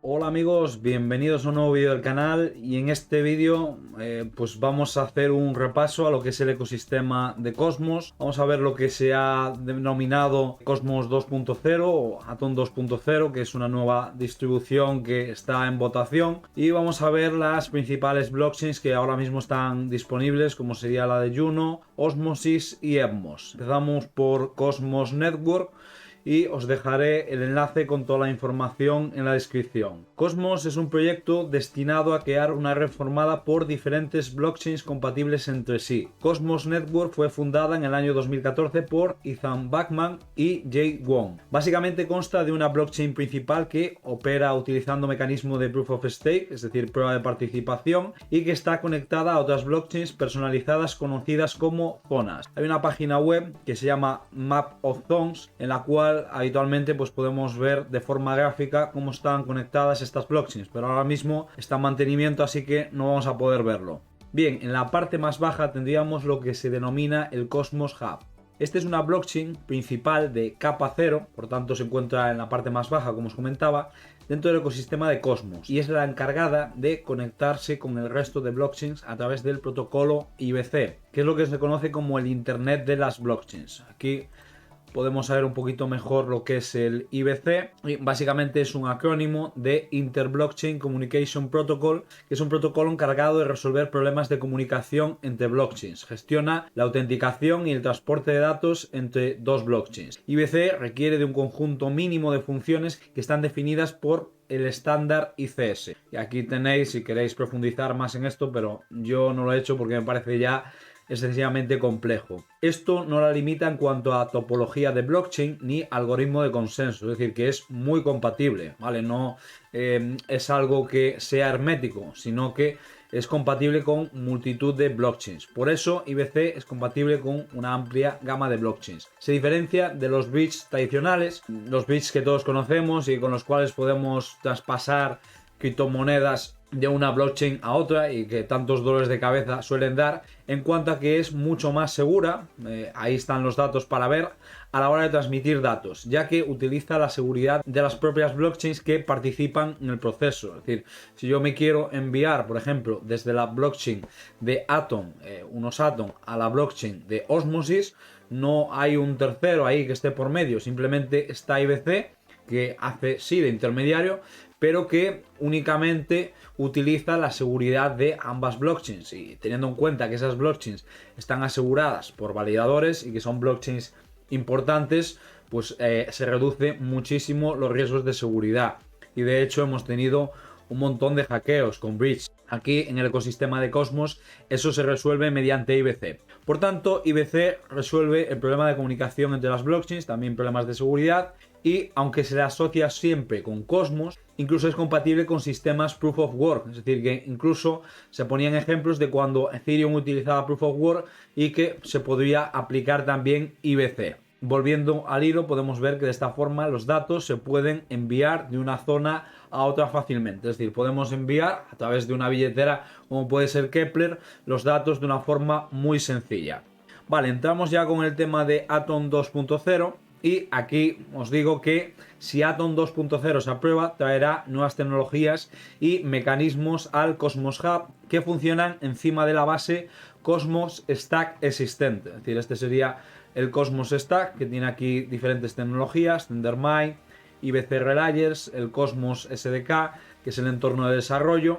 Hola amigos, bienvenidos a un nuevo vídeo del canal y en este vídeo pues vamos a hacer un repaso a lo que es el ecosistema de Cosmos. Vamos a ver lo que se ha denominado Cosmos 2.0 o Atom 2.0, que es una nueva distribución que está en votación, y vamos a ver las principales blockchains que ahora mismo están disponibles, como sería la de Juno, Osmosis y Evmos. Empezamos por Cosmos Network y os dejaré el enlace con toda la información en la descripción. Cosmos es un proyecto destinado a crear una red formada por diferentes blockchains compatibles entre sí. Cosmos Network fue fundada en el año 2014 por Ethan Bachman y Jay Wong. Básicamente consta de una blockchain principal que opera utilizando mecanismo de Proof of Stake, es decir, prueba de participación, y que está conectada a otras blockchains personalizadas conocidas como zonas. Hay una página web que se llama Map of Zones, en la cual habitualmente pues podemos ver de forma gráfica cómo están conectadas estas blockchains, pero ahora mismo está en mantenimiento, así que no vamos a poder verlo. Bien, en la parte más baja tendríamos lo que se denomina el Cosmos Hub. Esta es una blockchain principal de capa 0, por tanto se encuentra en la parte más baja, como os comentaba, dentro del ecosistema de Cosmos, y es la encargada de conectarse con el resto de blockchains a través del protocolo IBC, que es lo que se conoce como el Internet de las blockchains. Aquí podemos saber un poquito mejor lo que es el IBC, y básicamente es un acrónimo de Inter-Blockchain Communication Protocol, que es un protocolo encargado de resolver problemas de comunicación entre blockchains. Gestiona la autenticación y el transporte de datos entre dos blockchains. IBC requiere de un conjunto mínimo de funciones que están definidas por el estándar ICS. Y aquí tenéis, si queréis profundizar más en esto, pero yo no lo he hecho porque me parece ya excesivamente complejo. Esto no la limita en cuanto a topología de blockchain ni algoritmo de consenso, es decir, que es muy compatible, ¿vale? No es algo que sea hermético, sino que es compatible con multitud de blockchains. Por eso IBC es compatible con una amplia gama de blockchains. Se diferencia de los bridges tradicionales, los bridges que todos conocemos y con los cuales podemos traspasar criptomonedas de una blockchain a otra y que tantos dolores de cabeza suelen dar, en cuanto a que es mucho más segura, ahí están los datos para ver, a la hora de transmitir datos, ya que utiliza la seguridad de las propias blockchains que participan en el proceso. Es decir, si yo me quiero enviar, por ejemplo, desde la blockchain de Atom, unos Atom, a la blockchain de Osmosis, no hay un tercero ahí que esté por medio, simplemente está IBC, que hace sí de intermediario, pero que únicamente utiliza la seguridad de ambas blockchains, y teniendo en cuenta que esas blockchains están aseguradas por validadores y que son blockchains importantes, pues se reduce muchísimo los riesgos de seguridad, y de hecho hemos tenido un montón de hackeos con bridge. Aquí en el ecosistema de Cosmos eso se resuelve mediante IBC. Por tanto, IBC resuelve el problema de comunicación entre las blockchains, también problemas de seguridad, y aunque se le asocia siempre con Cosmos, incluso es compatible con sistemas Proof of Work, es decir, que incluso se ponían ejemplos de cuando Ethereum utilizaba Proof of Work y que se podría aplicar también IBC. Volviendo al hilo, podemos ver que de esta forma los datos se pueden enviar de una zona a otra fácilmente. Es decir, podemos enviar a través de una billetera como puede ser Keplr los datos de una forma muy sencilla. Vale, entramos ya con el tema de Atom 2.0. Y aquí os digo que si Atom 2.0 se aprueba, traerá nuevas tecnologías y mecanismos al Cosmos Hub que funcionan encima de la base Cosmos Stack existente. Es decir, este sería el Cosmos Stack, que tiene aquí diferentes tecnologías: Tendermint, IBC Relayers, el Cosmos SDK, que es el entorno de desarrollo,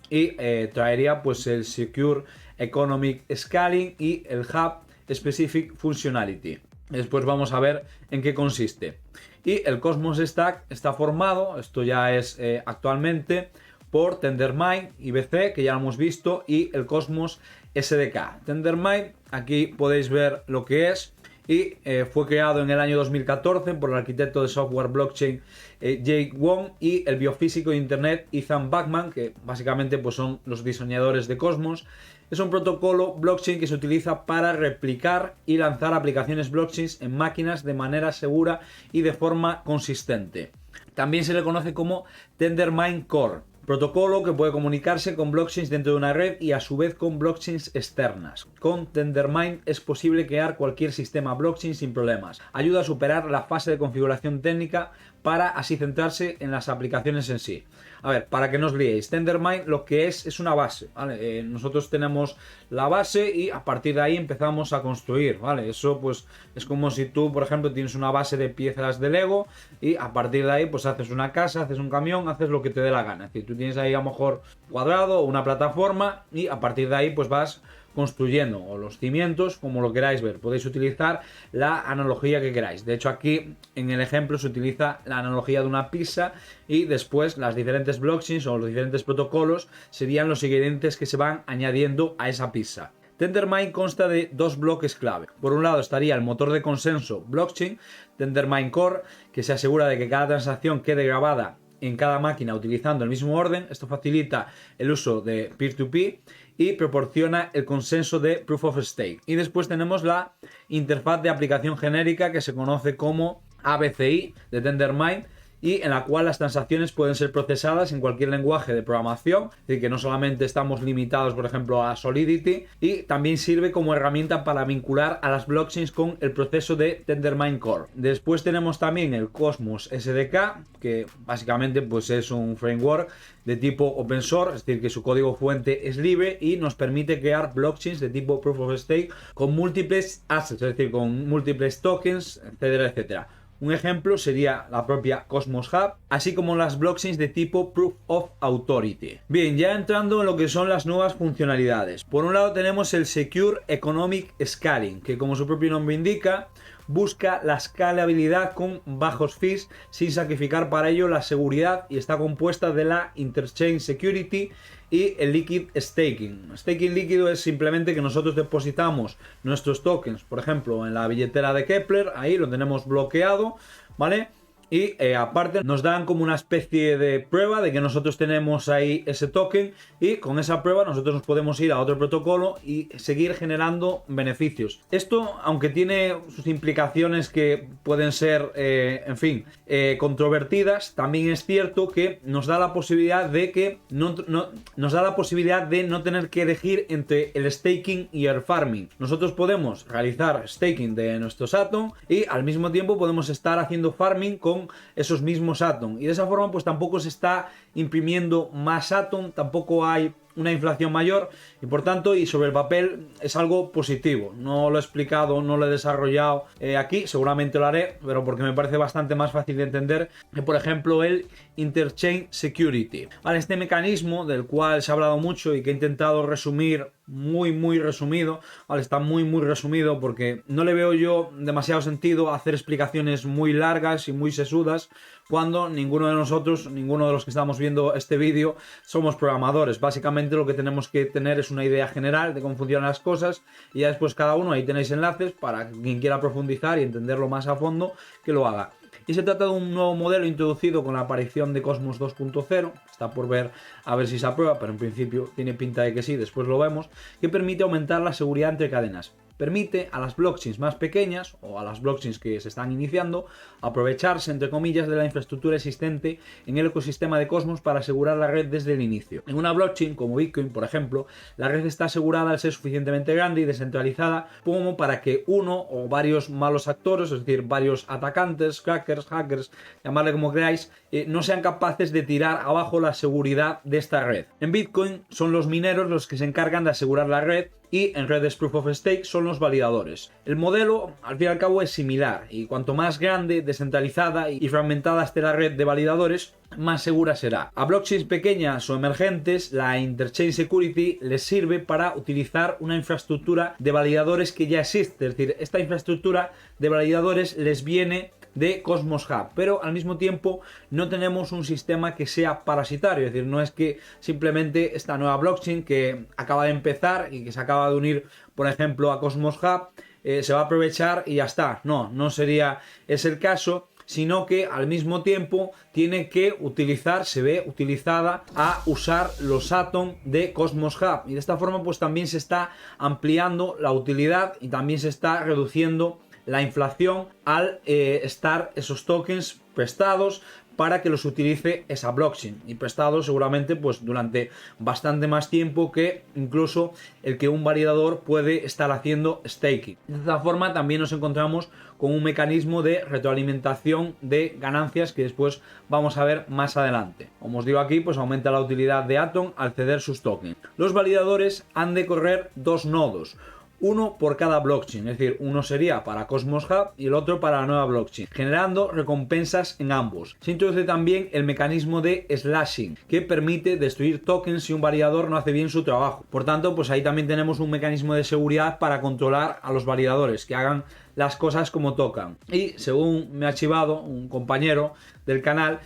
y traería pues el Secure Economic Scaling y el Hub Specific Functionality. Después vamos a ver en qué consiste. Y el Cosmos Stack está formado, esto ya es actualmente, por Tendermint, IBC, que ya lo hemos visto, y el Cosmos SDK. Tendermint, aquí podéis ver lo que es, y fue creado en el año 2014 por el arquitecto de software blockchain Jay Wong y el biofísico de internet Ethan Bachman, que básicamente pues son los diseñadores de Cosmos. Es un protocolo blockchain que se utiliza para replicar y lanzar aplicaciones blockchains en máquinas de manera segura y de forma consistente. También se le conoce como Tendermint Core, protocolo que puede comunicarse con blockchains dentro de una red y a su vez con blockchains externas. Con Tendermint es posible crear cualquier sistema blockchain sin problemas. Ayuda a superar la fase de configuración técnica para así centrarse en las aplicaciones en sí. A ver, para que no os liéis, Tendermint lo que es una base, ¿vale? Nosotros tenemos la base y a partir de ahí empezamos a construir, ¿vale? Eso pues es como si tú, por ejemplo, tienes una base de piezas de Lego y a partir de ahí pues haces una casa, haces un camión, haces lo que te dé la gana. Es decir, tú tienes ahí a lo mejor cuadrado o una plataforma y a partir de ahí pues vas construyendo, o los cimientos, como lo queráis ver. Podéis utilizar la analogía que queráis. De hecho, aquí en el ejemplo se utiliza la analogía de una pizza y después las diferentes blockchains o los diferentes protocolos serían los siguientes que se van añadiendo a esa pizza. Tendermint consta de dos bloques clave. Por un lado estaría el motor de consenso blockchain, Tendermint Core, que se asegura de que cada transacción quede grabada en cada máquina utilizando el mismo orden. Esto facilita el uso de peer-to-peer y proporciona el consenso de Proof of Stake. Y después tenemos la interfaz de aplicación genérica que se conoce como ABCI de Tendermint, y en la cual las transacciones pueden ser procesadas en cualquier lenguaje de programación, es decir, que no solamente estamos limitados, por ejemplo, a Solidity, y también sirve como herramienta para vincular a las blockchains con el proceso de Tendermint Core. Después tenemos también el Cosmos SDK, que básicamente pues es un framework de tipo open source, es decir, que su código fuente es libre y nos permite crear blockchains de tipo Proof of Stake con múltiples assets, es decir, con múltiples tokens, etcétera, etcétera. Un ejemplo sería la propia Cosmos Hub, así como las blockchains de tipo Proof of Authority. Bien, ya entrando en lo que son las nuevas funcionalidades. Por un lado tenemos el Secure Economic Scaling, que como su propio nombre indica, busca la escalabilidad con bajos fees sin sacrificar para ello la seguridad, y está compuesta de la Interchain Security y el Liquid Staking. Staking líquido es simplemente que nosotros depositamos nuestros tokens, por ejemplo, en la billetera de Keplr, ahí lo tenemos bloqueado, ¿vale? Y aparte nos dan como una especie de prueba de que nosotros tenemos ahí ese token, y con esa prueba nosotros nos podemos ir a otro protocolo y seguir generando beneficios. Esto, aunque tiene sus implicaciones que pueden ser, controvertidas, también es cierto que nos da la posibilidad de que nos da la posibilidad de no tener que elegir entre el staking y el farming. Nosotros podemos realizar staking de nuestros Atom y al mismo tiempo podemos estar haciendo farming con esos mismos Atom, y de esa forma pues tampoco se está imprimiendo más Atom, tampoco hay una inflación mayor, y por tanto, y sobre el papel, es algo positivo. No lo he explicado, no lo he desarrollado aquí, seguramente lo haré, pero porque me parece bastante más fácil de entender que, por ejemplo, el Interchain Security. Vale, este mecanismo del cual se ha hablado mucho y que he intentado resumir muy resumido, vale, está muy resumido porque no le veo yo demasiado sentido hacer explicaciones muy largas y muy sesudas cuando ninguno de nosotros, ninguno de los que estamos viendo este vídeo, somos programadores. Básicamente lo que tenemos que tener es una idea general de cómo funcionan las cosas, y ya después cada uno, ahí tenéis enlaces para quien quiera profundizar y entenderlo más a fondo, que lo haga. Y se trata de un nuevo modelo introducido con la aparición de Cosmos 2.0, está por ver a ver si se aprueba, pero en principio tiene pinta de que sí, después lo vemos, que permite aumentar la seguridad entre cadenas. Permite a las blockchains más pequeñas o a las blockchains que se están iniciando aprovecharse, entre comillas, de la infraestructura existente en el ecosistema de Cosmos para asegurar la red desde el inicio. En una blockchain como Bitcoin, por ejemplo, la red está asegurada al ser suficientemente grande y descentralizada como para que uno o varios malos actores, es decir, varios atacantes, crackers, hackers, llamarle como queráis, no sean capaces de tirar abajo la seguridad de esta red. En Bitcoin son los mineros los que se encargan de asegurar la red, y en redes Proof of Stake son los validadores. El modelo, al fin y al cabo, es similar, y cuanto más grande, descentralizada y fragmentada esté la red de validadores, más segura será. A blockchains pequeñas o emergentes, la Interchain Security les sirve para utilizar una infraestructura de validadores que ya existe, es decir, esta infraestructura de validadores les viene de Cosmos Hub, pero al mismo tiempo no tenemos un sistema que sea parasitario, es decir, no es que simplemente esta nueva blockchain que acaba de empezar y que se acaba de unir, por ejemplo, a Cosmos Hub, se va a aprovechar y ya está. No sería ese el caso, sino que al mismo tiempo tiene que utilizar, se ve utilizada a usar los Atom de Cosmos Hub, y de esta forma pues también se está ampliando la utilidad y también se está reduciendo la inflación al estar esos tokens prestados para que los utilice esa blockchain, y prestado seguramente pues durante bastante más tiempo que incluso el que un validador puede estar haciendo staking. De esta forma también nos encontramos con un mecanismo de retroalimentación de ganancias que después vamos a ver más adelante. Como os digo aquí, pues aumenta la utilidad de Atom al ceder sus tokens. Los validadores han de correr dos nodos, uno por cada blockchain, es decir, uno sería para Cosmos Hub y el otro para la nueva blockchain, generando recompensas en ambos. Se introduce también el mecanismo de slashing, que permite destruir tokens si un validador no hace bien su trabajo. Por tanto, pues ahí también tenemos un mecanismo de seguridad para controlar a los validadores, que hagan las cosas como tocan. Y según me ha chivado un compañero del canal,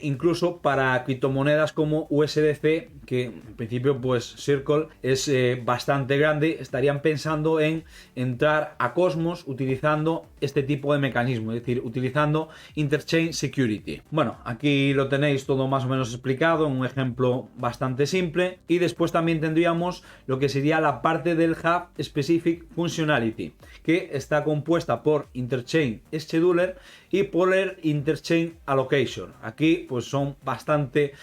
incluso para criptomonedas como USDC, que en principio pues Circle es bastante grande, estarían pensando en entrar a Cosmos utilizando este tipo de mecanismo, es decir, utilizando Interchain Security. Bueno, aquí lo tenéis todo más o menos explicado en un ejemplo bastante simple, y después también tendríamos lo que sería la parte del Hub Specific Functionality, que está compuesta por Interchain Scheduler y Polar Interchain Allocation. Aquí pues son bastante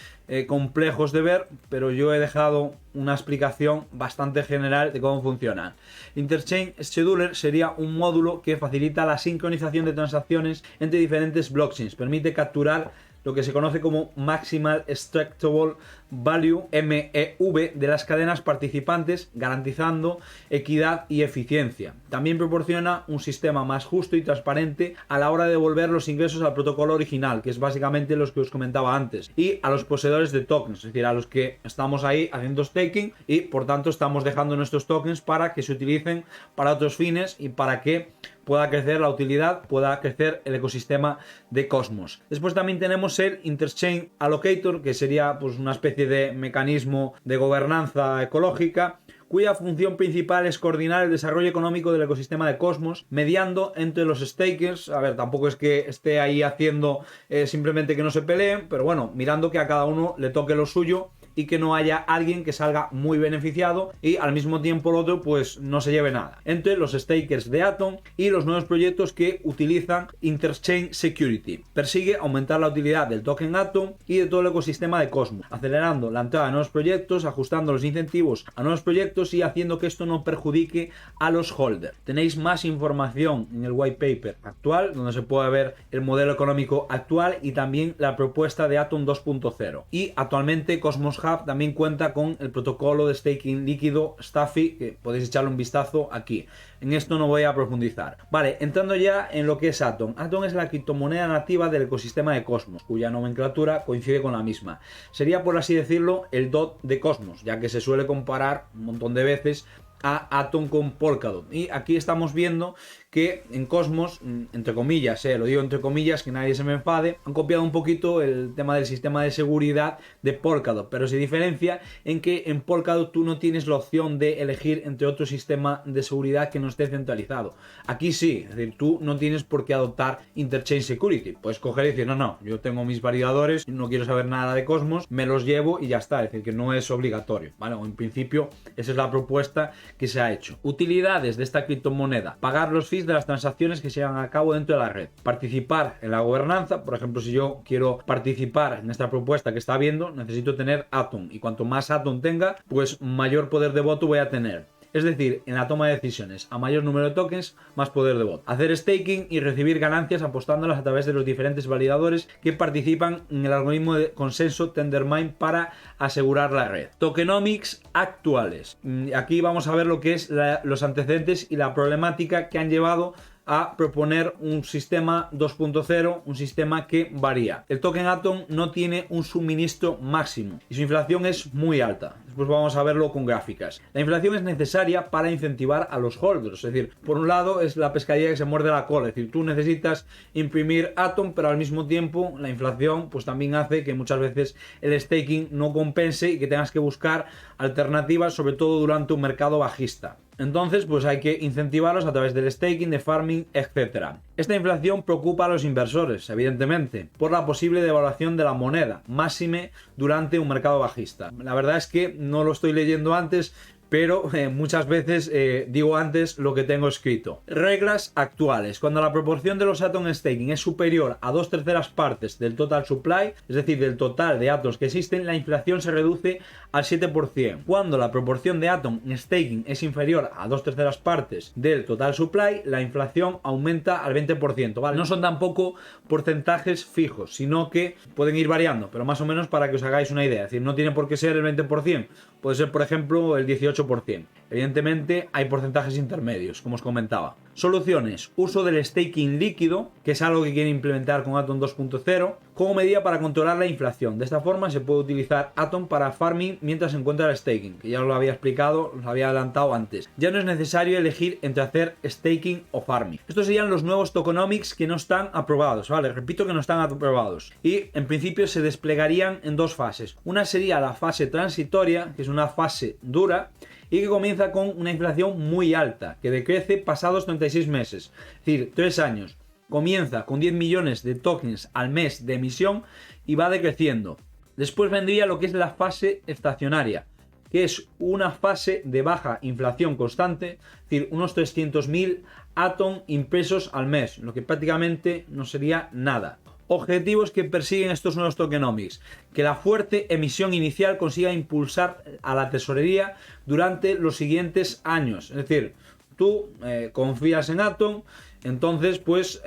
complejos de ver, pero yo he dejado una explicación bastante general de cómo funcionan. Interchain Scheduler sería un módulo que facilita la sincronización de transacciones entre diferentes blockchains, permite capturar lo que se conoce como Maximal Extractable Value, MEV, de las cadenas participantes, garantizando equidad y eficiencia. También proporciona un sistema más justo y transparente a la hora de devolver los ingresos al protocolo original, que es básicamente los que os comentaba antes, y a los poseedores de tokens, es decir, a los que estamos ahí haciendo staking y por tanto estamos dejando nuestros tokens para que se utilicen para otros fines y para que pueda crecer la utilidad, pueda crecer el ecosistema de Cosmos. Después también tenemos el Interchain Allocator, que sería pues una especie de mecanismo de gobernanza ecológica, cuya función principal es coordinar el desarrollo económico del ecosistema de Cosmos, mediando entre los stakers. A ver, tampoco es que esté ahí haciendo simplemente que no se peleen, pero bueno, mirando que a cada uno le toque lo suyo y que no haya alguien que salga muy beneficiado y al mismo tiempo el otro pues no se lleve nada. Entre los stakers de Atom y los nuevos proyectos que utilizan Interchain Security. Persigue aumentar la utilidad del token Atom y de todo el ecosistema de Cosmos, acelerando la entrada de nuevos proyectos, ajustando los incentivos a nuevos proyectos y haciendo que esto no perjudique a los holders. Tenéis más información en el white paper actual, donde se puede ver el modelo económico actual y también la propuesta de Atom 2.0. Y actualmente Cosmos Hub también cuenta con el protocolo de staking líquido Staffy, que podéis echarle un vistazo aquí. En esto no voy a profundizar. Vale, entrando ya en lo que es Atom. Atom es la criptomoneda nativa del ecosistema de Cosmos, cuya nomenclatura coincide con la misma. Sería, por así decirlo, el DOT de Cosmos, ya que se suele comparar un montón de veces a Atom con Polkadot. Y aquí estamos viendo que en Cosmos, entre comillas, lo digo entre comillas, que nadie se me enfade, han copiado un poquito el tema del sistema de seguridad de Polkadot, pero se diferencia en que en Polkadot tú no tienes la opción de elegir entre otro sistema de seguridad que no esté centralizado. Aquí sí, es decir, tú no tienes por qué adoptar Interchain Security. Puedes coger y decir, no, yo tengo mis validadores, no quiero saber nada de Cosmos, me los llevo y ya está, es decir, que no es obligatorio, ¿vale? O en principio esa es la propuesta que se ha hecho. Utilidades de esta criptomoneda: pagar los fees de las transacciones que se llevan a cabo dentro de la red, participar en la gobernanza. Por ejemplo, si yo quiero participar en esta propuesta que está viendo, necesito tener Atom, y cuanto más Atom tenga, pues mayor poder de voto voy a tener. Es decir, en la toma de decisiones, a mayor número de tokens, más poder de voto. Hacer staking y recibir ganancias apostándolas a través de los diferentes validadores que participan en el algoritmo de consenso Tendermint para asegurar la red. Tokenomics actuales. Aquí vamos a ver lo que es los antecedentes y la problemática que han llevado a proponer un sistema 2.0, un sistema que varía. El token Atom no tiene un suministro máximo y su inflación es muy alta. Después vamos a verlo con gráficas. La inflación es necesaria para incentivar a los holders, es decir, por un lado es la pescadilla que se muerde la cola, es decir, tú necesitas imprimir Atom, pero al mismo tiempo la inflación pues también hace que muchas veces el staking no compense y que tengas que buscar alternativas, sobre todo durante un mercado bajista. Entonces, pues hay que incentivarlos a través del staking, de farming, etc. Esta inflación preocupa a los inversores, evidentemente, por la posible devaluación de la moneda, máxime durante un mercado bajista. La verdad es que no lo estoy leyendo antes, pero muchas veces digo antes lo que tengo escrito. Reglas actuales. Cuando la proporción de los atom staking es superior a 2/3 partes del total supply, es decir, del total de atoms que existen, la inflación se reduce al 7%. Cuando la proporción de atom staking es inferior a 2/3 partes del total supply, la inflación aumenta al 20%, ¿vale? No son tampoco porcentajes fijos, sino que pueden ir variando, pero más o menos para que os hagáis una idea. Es decir, no tiene por qué ser el 20%, puede ser, por ejemplo, el 18%. Evidentemente hay porcentajes intermedios, como os comentaba. Soluciones. Uso del staking líquido, que es algo que quiere implementar con Atom 2.0, como medida para controlar la inflación. De esta forma se puede utilizar Atom para farming mientras se encuentra el staking, que ya os lo había explicado, os lo había adelantado antes. Ya no es necesario elegir entre hacer staking o farming. Estos serían los nuevos tokenomics que no están aprobados, ¿vale? Repito que no están aprobados. Y en principio se desplegarían en dos fases. Una sería la fase transitoria, que es una fase dura, y que comienza con una inflación muy alta, que decrece pasados 36 meses, es decir, 3 años. Comienza con 10 millones de tokens al mes de emisión y va decreciendo. Después vendría lo que es la fase estacionaria, que es una fase de baja inflación constante, es decir, unos 300.000 atom impresos al mes, lo que prácticamente no sería nada. Objetivos que persiguen estos nuevos tokenomics: que la fuerte emisión inicial consiga impulsar a la tesorería durante los siguientes años. Es decir, tú confías en Atom, entonces pues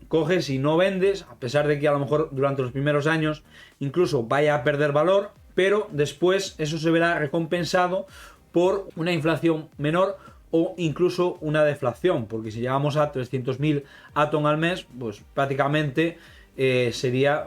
coges y no vendes, a pesar de que a lo mejor durante los primeros años incluso vaya a perder valor, pero después eso se verá recompensado por una inflación menor o incluso una deflación, porque si llegamos a 300.000 Atom al mes, pues prácticamente sería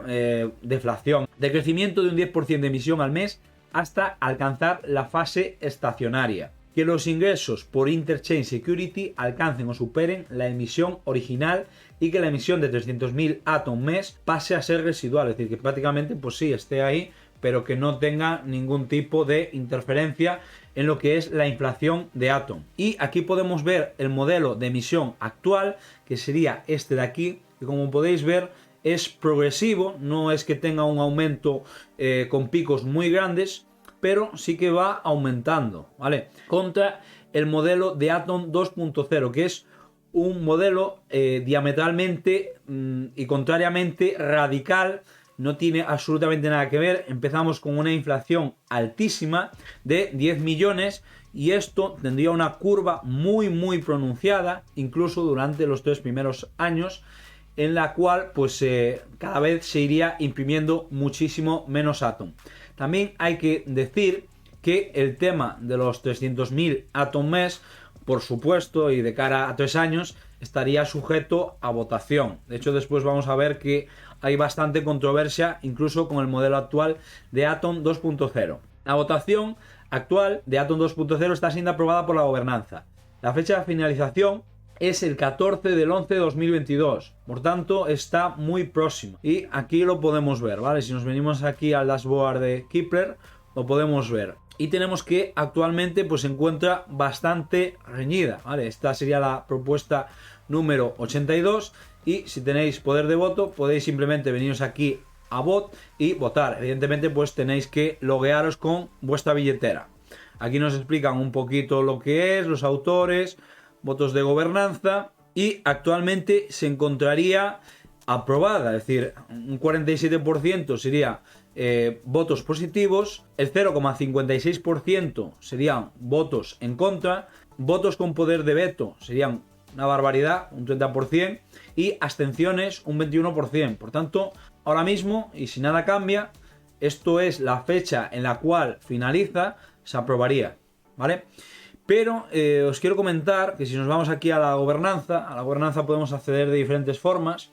deflación. Decrecimiento de un 10% de emisión al mes hasta alcanzar la fase estacionaria. Que los ingresos por Interchain Security alcancen o superen la emisión original y que la emisión de 300.000 Atom mes pase a ser residual. Es decir, que prácticamente pues sí, esté ahí, pero que no tenga ningún tipo de interferencia en lo que es la inflación de Atom. Y aquí podemos ver el modelo de emisión actual, que sería este de aquí, que como podéis ver es progresivo, no es que tenga un aumento con picos muy grandes, pero sí que va aumentando, ¿vale? Contra el modelo de Atom 2.0, que es un modelo diametralmente y contrariamente radical, no tiene absolutamente nada que ver. Empezamos con una inflación altísima de 10 millones y esto tendría una curva muy pronunciada, incluso durante los 3 primeros años, en la cual pues cada vez se iría imprimiendo muchísimo menos Atom. También hay que decir que el tema de los 300.000 Atom mes, por supuesto, y de cara a 3 años, estaría sujeto a votación. De hecho, después vamos a ver que hay bastante controversia, incluso con el modelo actual de Atom 2.0. La votación actual de Atom 2.0 está siendo aprobada por la gobernanza. La fecha de finalización es el 14 del 11 de 2022, por tanto está muy próximo y aquí lo podemos ver, ¿vale? Si nos venimos aquí al dashboard de Keplr, lo podemos ver y tenemos que actualmente pues se encuentra bastante reñida, ¿vale? Esta sería la propuesta número 82 y si tenéis poder de voto podéis simplemente veniros aquí a bot y votar. Evidentemente pues tenéis que loguearos con vuestra billetera. Aquí nos explican un poquito lo que es, los autores, votos de gobernanza y actualmente se encontraría aprobada, es decir, un 47% sería votos positivos, el 0,56% serían votos en contra, votos con poder de veto serían una barbaridad, un 30%, y abstenciones un 21%. Por tanto, ahora mismo, y si nada cambia, esto es la fecha en la cual finaliza, se aprobaría, ¿vale? Pero os quiero comentar que si nos vamos aquí a la gobernanza podemos acceder de diferentes formas,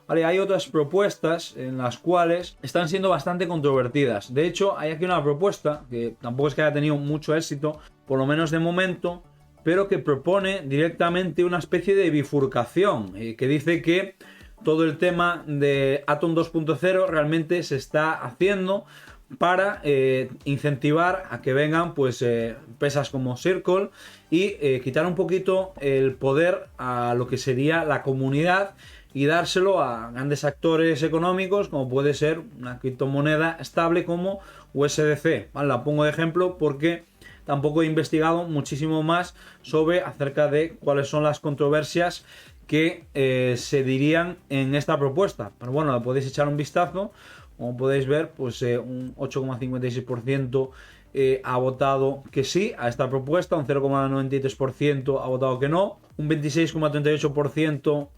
¿vale? Hay otras propuestas en las cuales están siendo bastante controvertidas. De hecho, hay aquí una propuesta que tampoco es que haya tenido mucho éxito, por lo menos de momento, pero que propone directamente una especie de bifurcación, que dice que todo el tema de Atom 2.0 realmente se está haciendo para incentivar a que vengan pues empresas como Circle y quitar un poquito el poder a lo que sería la comunidad y dárselo a grandes actores económicos como puede ser una criptomoneda estable como USDC, ¿vale? La pongo de ejemplo porque tampoco he investigado muchísimo más acerca de cuáles son las controversias que se dirían en esta propuesta. Pero bueno, podéis echar un vistazo. Como podéis ver, pues un 8,56% ha votado que sí a esta propuesta, un 0,93% ha votado que no, un 26,38%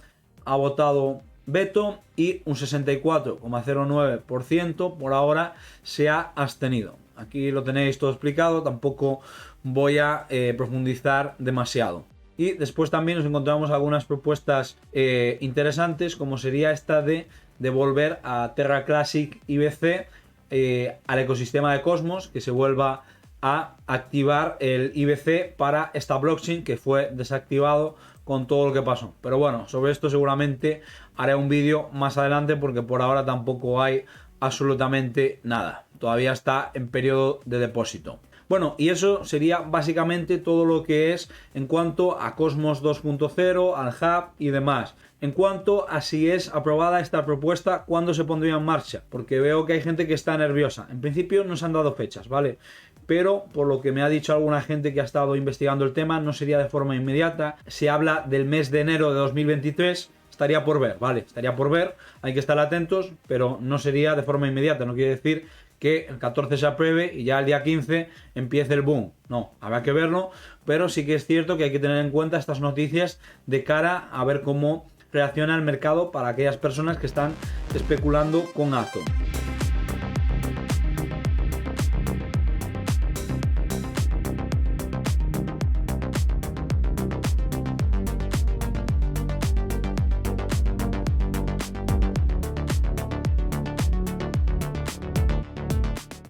ha votado veto y un 64,09% por ahora se ha abstenido. Aquí lo tenéis todo explicado, tampoco voy a profundizar demasiado. Y después también nos encontramos algunas propuestas interesantes, como sería esta de devolver a Terra Classic IBC al ecosistema de Cosmos, que se vuelva a activar el IBC para esta blockchain que fue desactivado con todo lo que pasó. Pero bueno, sobre esto seguramente haré un vídeo más adelante, porque por ahora tampoco hay absolutamente nada. Todavía está en periodo de depósito. Bueno, y eso sería básicamente todo lo que es en cuanto a Cosmos 2.0, al hub y demás. En cuanto a si es aprobada esta propuesta, ¿cuándo se pondría en marcha? Porque veo que hay gente que está nerviosa. En principio no se han dado fechas, ¿vale? Pero por lo que me ha dicho alguna gente que ha estado investigando el tema, no sería de forma inmediata. Se habla del mes de enero de 2023. Estaría por ver, ¿vale? Estaría por ver. Hay que estar atentos, pero no sería de forma inmediata. No quiere decir que el 14 se apruebe y ya el día 15 empiece el boom. No, habrá que verlo, pero sí que es cierto que hay que tener en cuenta estas noticias de cara a ver cómo reacciona el mercado para aquellas personas que están especulando con Atom.